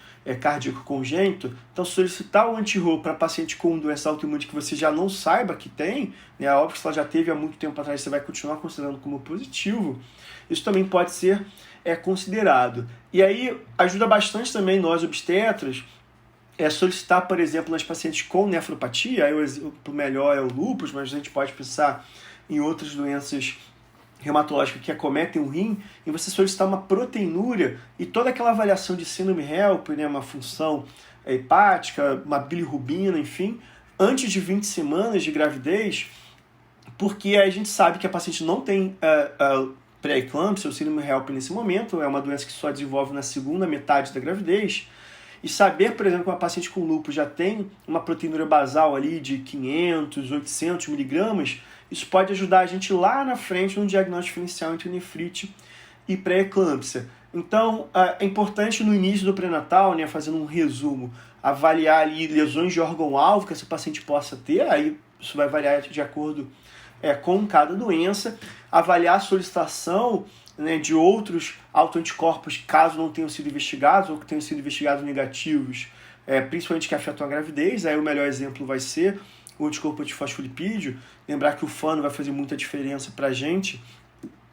cardíaco congênito. Então, solicitar o anti-Ro para paciente com doença autoimune que você já não saiba que tem, né? Óbvio que se ela já teve há muito tempo atrás, você vai continuar considerando como positivo. Isso também pode ser considerado. E aí, ajuda bastante também nós obstetras solicitar, por exemplo, nas pacientes com nefropatia, aí o exemplo melhor é o lúpus, mas a gente pode pensar em outras doenças reumatológicas que acometem o rim, e você solicitar uma proteinúria e toda aquela avaliação de síndrome HELP, né, uma função hepática, uma bilirrubina, enfim, antes de 20 semanas de gravidez, porque a gente sabe que a paciente não tem pré-eclâmpsia ou síndrome HELP nesse momento, é uma doença que só desenvolve na segunda metade da gravidez, e saber, por exemplo, que uma paciente com lúpus já tem uma proteinúria basal ali de 500, 800 miligramas, isso pode ajudar a gente lá na frente no diagnóstico diferencial entre nefrite e pré-eclâmpsia. Então, é importante no início do pré-natal, né, fazendo um resumo, avaliar ali lesões de órgão-alvo que essa paciente possa ter, aí isso vai variar de acordo com cada doença, avaliar a solicitação, né, de outros autoanticorpos caso não tenham sido investigados ou que tenham sido investigados negativos, principalmente que afetam a gravidez. Aí o melhor exemplo vai ser o anticorpo antifosfolipídio. Lembrar que o FANO vai fazer muita diferença para a gente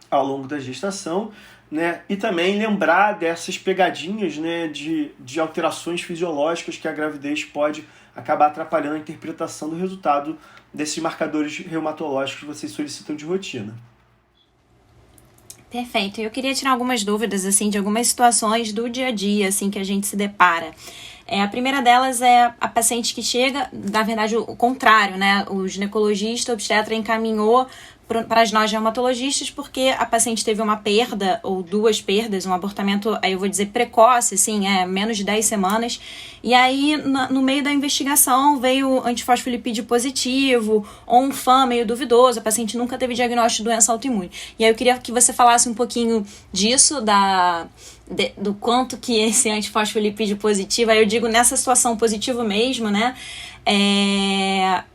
ao longo da gestação, né? E também lembrar dessas pegadinhas, né, de alterações fisiológicas que a gravidez pode acabar atrapalhando a interpretação do resultado desses marcadores reumatológicos que vocês solicitam de rotina. Perfeito. Eu queria tirar algumas dúvidas, assim, de algumas situações do dia a dia, assim, que a gente se depara. A primeira delas é a paciente que chega, na verdade, o contrário, né? O ginecologista, o obstetra encaminhou para nós reumatologistas porque a paciente teve uma perda ou duas perdas, um abortamento, aí eu vou dizer precoce, assim, menos de 10 semanas, e aí no meio da investigação veio antifosfolipídio positivo ou um FAM meio duvidoso, a paciente nunca teve diagnóstico de doença autoimune. E aí eu queria que você falasse um pouquinho disso, do quanto que esse antifosfolipídio positivo, aí eu digo nessa situação positivo mesmo, né?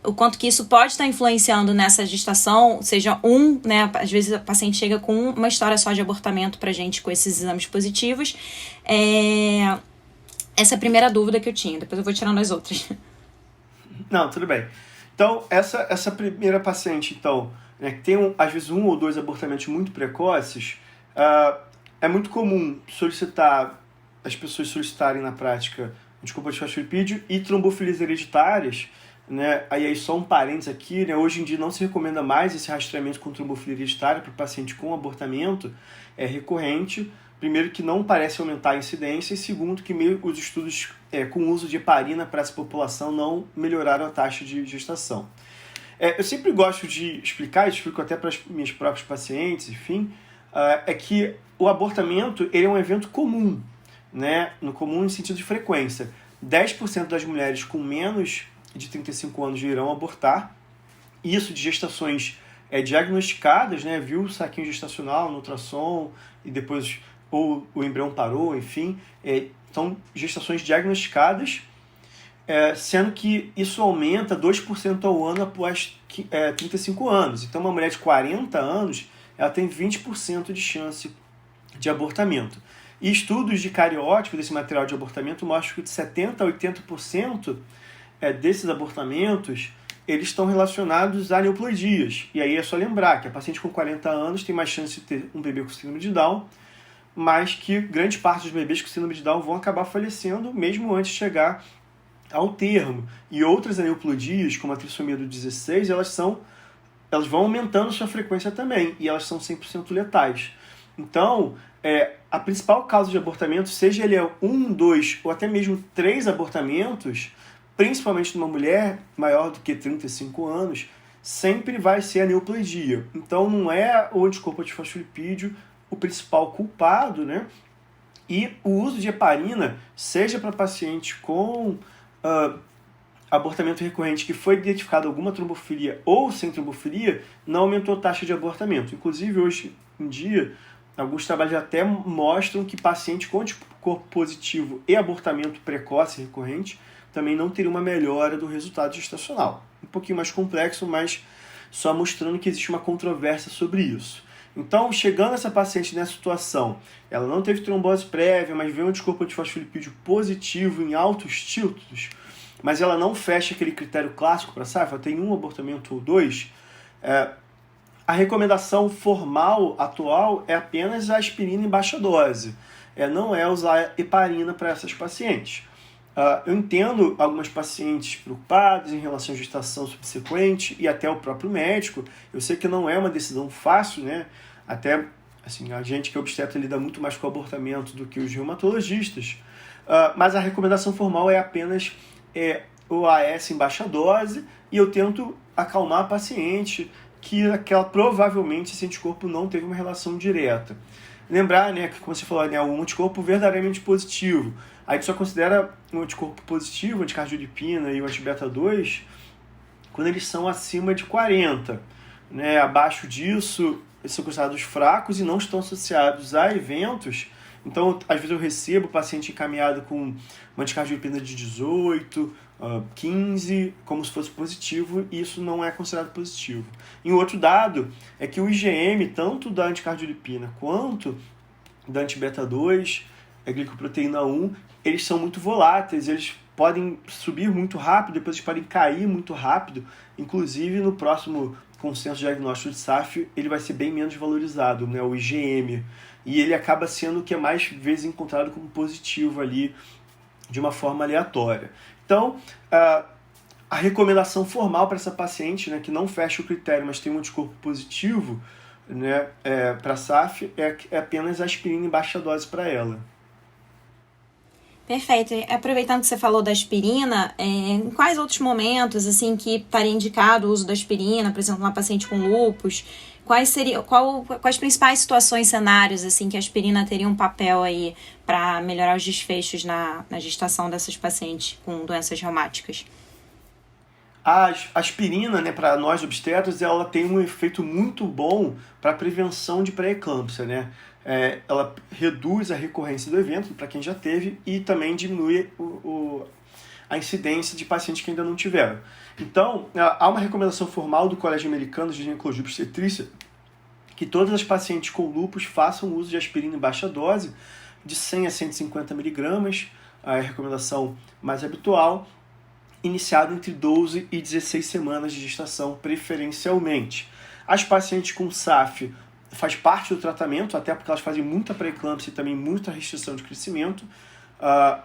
O quanto que isso pode estar influenciando nessa gestação, seja né? Às vezes a paciente chega com uma história só de abortamento pra gente com esses exames positivos. Essa é a primeira dúvida que eu tinha, depois eu vou tirando as outras. Não, tudo bem. Então, essa primeira paciente, então, né, que tem às vezes um ou dois abortamentos muito precoces, é muito comum as pessoas solicitarem na prática anticorpo antifosfolipídio e trombofilias hereditárias, né? Aí só um parênteses aqui, né? Hoje em dia não se recomenda mais esse rastreamento com trombofilia hereditária para o paciente com abortamento recorrente. Primeiro, que não parece aumentar a incidência, e segundo, que os estudos com uso de heparina para essa população não melhoraram a taxa de gestação. Eu sempre gosto de explicar, e explico até para as minhas próprias pacientes, enfim, que o abortamento ele é um evento comum, né? No comum no sentido de frequência. 10% das mulheres com menos de 35 anos irão abortar, isso de gestações diagnosticadas, né? Viu o saquinho gestacional no ultrassom e depois ou o embrião parou, enfim. Então, gestações diagnosticadas, sendo que isso aumenta 2% ao ano após 35 anos. Então, uma mulher de 40 anos ela tem 20% de chance de abortamento. E estudos de cariótipo desse material de abortamento mostram que de 70% a 80% desses abortamentos eles estão relacionados a aneuploidias. E aí é só lembrar que a paciente com 40 anos tem mais chance de ter um bebê com síndrome de Down, mas que grande parte dos bebês com síndrome de Down vão acabar falecendo mesmo antes de chegar ao termo. E outras aneuploidias, como a trissomia do 16, elas vão aumentando sua frequência também, e elas são 100% letais. Então, a principal causa de abortamento, seja ele 1, 2 ou até mesmo 3 abortamentos, principalmente numa mulher maior do que 35 anos, sempre vai ser a aneuploidia. Então, não é o anticorpo antifosfolipídio o principal culpado, né? E o uso de heparina, seja para paciente com abortamento recorrente que foi identificado alguma trombofilia ou sem trombofilia, não aumentou a taxa de abortamento. Inclusive, hoje em dia, alguns trabalhos até mostram que paciente com anticorpo positivo e abortamento precoce recorrente também não teria uma melhora do resultado gestacional. Um pouquinho mais complexo, mas só mostrando que existe uma controvérsia sobre isso. Então, chegando essa paciente nessa situação, ela não teve trombose prévia, mas veio um anticorpo antifosfolipídio positivo em altos títulos, mas ela não fecha aquele critério clássico para SAF, ela tem um abortamento ou dois, a recomendação formal atual é apenas a aspirina em baixa dose, não é usar heparina para essas pacientes. Eu entendo algumas pacientes preocupadas em relação à gestação subsequente e até o próprio médico. Eu sei que não é uma decisão fácil, né? Até assim, a gente que é obstetra lida muito mais com o abortamento do que os reumatologistas. Mas a recomendação formal é apenas o AS em baixa dose e eu tento acalmar a paciente que ela provavelmente esse anticorpo não teve uma relação direta. Lembrar, né, que como você falou, né, um anticorpo verdadeiramente positivo. A gente só considera um anticorpo positivo, o anticardiolipina e o anti-beta-2, quando eles são acima de 40. Né? Abaixo disso, eles são considerados fracos e não estão associados a eventos. Então, às vezes eu recebo o paciente encaminhado com uma anticardiolipina de 18, 15, como se fosse positivo, e isso não é considerado positivo. E um outro dado é que o IgM, tanto da anticardiolipina quanto da anti-beta-2, a glicoproteína 1, eles são muito voláteis, eles podem subir muito rápido, depois eles podem cair muito rápido, inclusive no próximo consenso diagnóstico de SAF, ele vai ser bem menos valorizado, né, o IgM, e ele acaba sendo o que é mais vezes encontrado como positivo ali, de uma forma aleatória. Então, a recomendação formal para essa paciente, né, que não fecha o critério, mas tem um anticorpo positivo, né, para SAF, é apenas aspirina em baixa dose para ela. Perfeito. Aproveitando que você falou da aspirina, em quais outros momentos assim que estaria indicado o uso da aspirina, por exemplo, uma paciente com lúpus, quais principais situações, cenários assim que a aspirina teria um papel aí para melhorar os desfechos na gestação dessas pacientes com doenças reumáticas? A aspirina, né, para nós obstetras, ela tem um efeito muito bom para a prevenção de pré-eclâmpsia, né? Ela reduz a recorrência do evento para quem já teve e também diminui a incidência de pacientes que ainda não tiveram. Então, há uma recomendação formal do Colégio Americano de Ginecologia e Obstetrícia que todas as pacientes com lúpus façam uso de aspirina em baixa dose, de 100 a 150 miligramas, a recomendação mais habitual, iniciado entre 12 e 16 semanas de gestação, preferencialmente. As pacientes com SAF faz parte do tratamento, até porque elas fazem muita pré-eclâmpsia e também muita restrição de crescimento.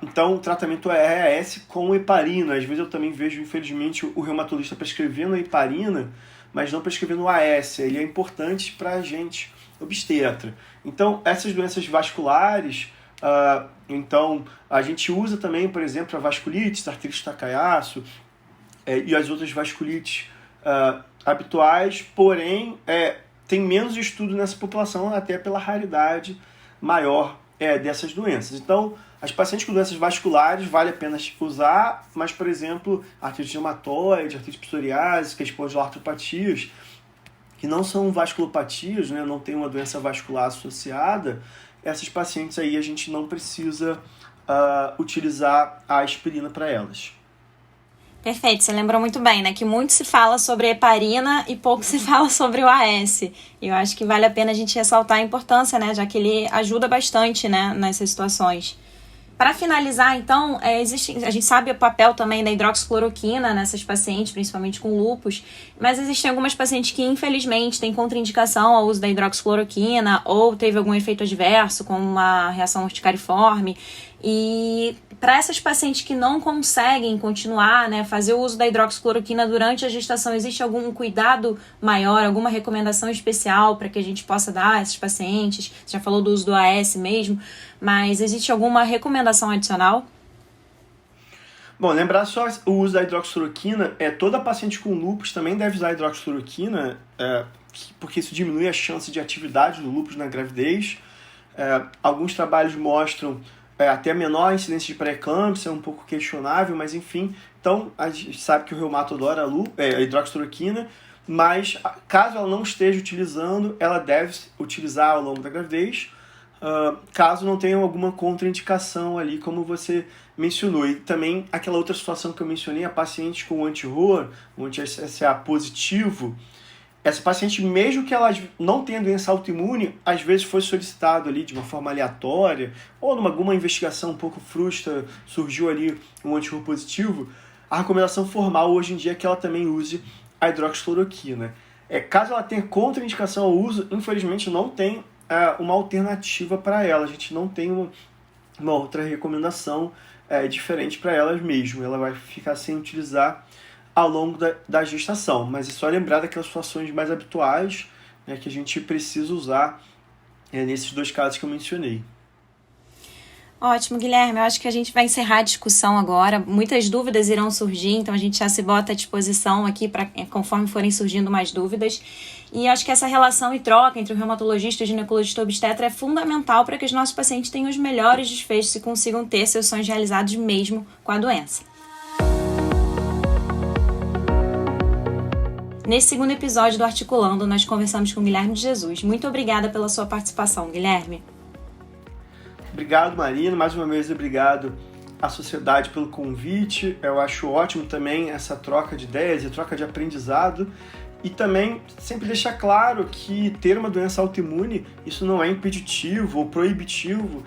Então, o tratamento é EAS com heparina. Às vezes eu também vejo, infelizmente, o reumatologista prescrevendo a heparina, mas não prescrevendo o AS. Ele é importante para a gente, obstetra. Então, essas doenças vasculares, então, a gente usa também, por exemplo, a vasculite, artrite Takayasu e as outras vasculites habituais, porém, tem menos estudo nessa população, até pela raridade maior dessas doenças. Então, as pacientes com doenças vasculares vale a pena usar, mas, por exemplo, artrite reumatoide, artrite psoriásica, espondiloartropatias, que não são vasculopatias, né, não tem uma doença vascular associada, essas pacientes aí a gente não precisa utilizar a aspirina para elas. Perfeito, você lembrou muito bem, né? Que muito se fala sobre a heparina e pouco se fala sobre o AS. E eu acho que vale a pena a gente ressaltar a importância, né? Já que ele ajuda bastante, né? Nessas situações. Para finalizar, então, a gente sabe o papel também da hidroxicloroquina nessas pacientes, principalmente com lúpus, mas existem algumas pacientes que, infelizmente, têm contraindicação ao uso da hidroxicloroquina ou teve algum efeito adverso, como uma reação urticariforme. E para essas pacientes que não conseguem continuar, né, fazer o uso da hidroxicloroquina durante a gestação, existe algum cuidado maior, alguma recomendação especial para que a gente possa dar a esses pacientes? Você já falou do uso do AS mesmo, mas existe alguma recomendação adicional? Bom, lembrar só o uso da hidroxicloroquina, toda paciente com lúpus também deve usar a hidroxicloroquina, porque isso diminui a chance de atividade do lúpus na gravidez. Alguns trabalhos mostram até menor incidência de pré-eclâmpsia, é um pouco questionável, mas enfim. Então, a gente sabe que o reumato adora a hidroxicloroquina, mas caso ela não esteja utilizando, ela deve utilizar ao longo da gravidez, caso não tenha alguma contraindicação ali, como você mencionou. E também aquela outra situação que eu mencionei, a paciente com anti-ROR, um anti-SSA positivo, essa paciente, mesmo que ela não tenha doença autoimune, às vezes foi solicitado ali de uma forma aleatória, ou numa alguma investigação um pouco frustra, surgiu ali um anticorpo positivo, a recomendação formal hoje em dia é que ela também use a hidroxicloroquina. Caso ela tenha contraindicação ao uso, infelizmente não tem uma alternativa para ela, a gente não tem uma outra recomendação diferente para elas mesmo, ela vai ficar sem utilizar ao longo da gestação, mas é só lembrar daquelas situações mais habituais, né, que a gente precisa usar nesses 2 casos que eu mencionei. Ótimo, Guilherme. Eu acho que a gente vai encerrar a discussão agora. Muitas dúvidas irão surgir, então a gente já se bota à disposição aqui conforme forem surgindo mais dúvidas. E acho que essa relação e troca entre o reumatologista e o ginecologista obstetra é fundamental para que os nossos pacientes tenham os melhores desfechos e consigam ter seus sonhos realizados mesmo com a doença. Nesse segundo episódio do Articulando, nós conversamos com Guilherme de Jesus. Muito obrigada pela sua participação, Guilherme. Obrigado, Marina. Mais uma vez, obrigado à sociedade pelo convite. Eu acho ótimo também essa troca de ideias e troca de aprendizado. E também sempre deixar claro que ter uma doença autoimune, isso não é impeditivo ou proibitivo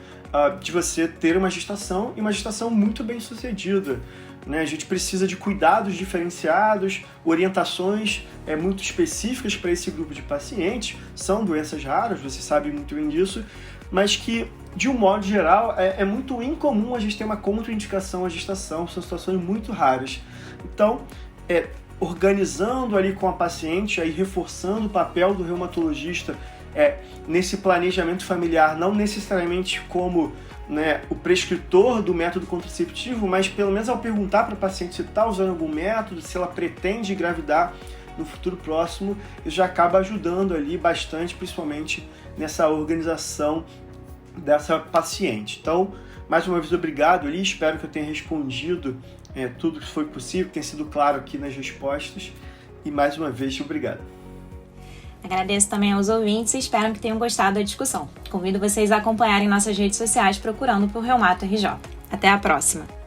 de você ter uma gestação e uma gestação muito bem sucedida. A gente precisa de cuidados diferenciados, orientações muito específicas para esse grupo de pacientes. São doenças raras, você sabe muito bem disso, mas que, de um modo geral, é muito incomum a gente ter uma contraindicação à gestação, são situações muito raras. Então, organizando ali com a paciente, aí reforçando o papel do reumatologista nesse planejamento familiar, não necessariamente como o prescritor do método contraceptivo, mas pelo menos ao perguntar para a paciente se está usando algum método, se ela pretende engravidar no futuro próximo, isso já acaba ajudando ali bastante, principalmente nessa organização dessa paciente. Então, mais uma vez, obrigado ali, espero que eu tenha respondido tudo que foi possível, tenha sido claro aqui nas respostas, e mais uma vez, obrigado. Agradeço também aos ouvintes e espero que tenham gostado da discussão. Convido vocês a acompanharem nossas redes sociais procurando por Reumato RJ. Até a próxima!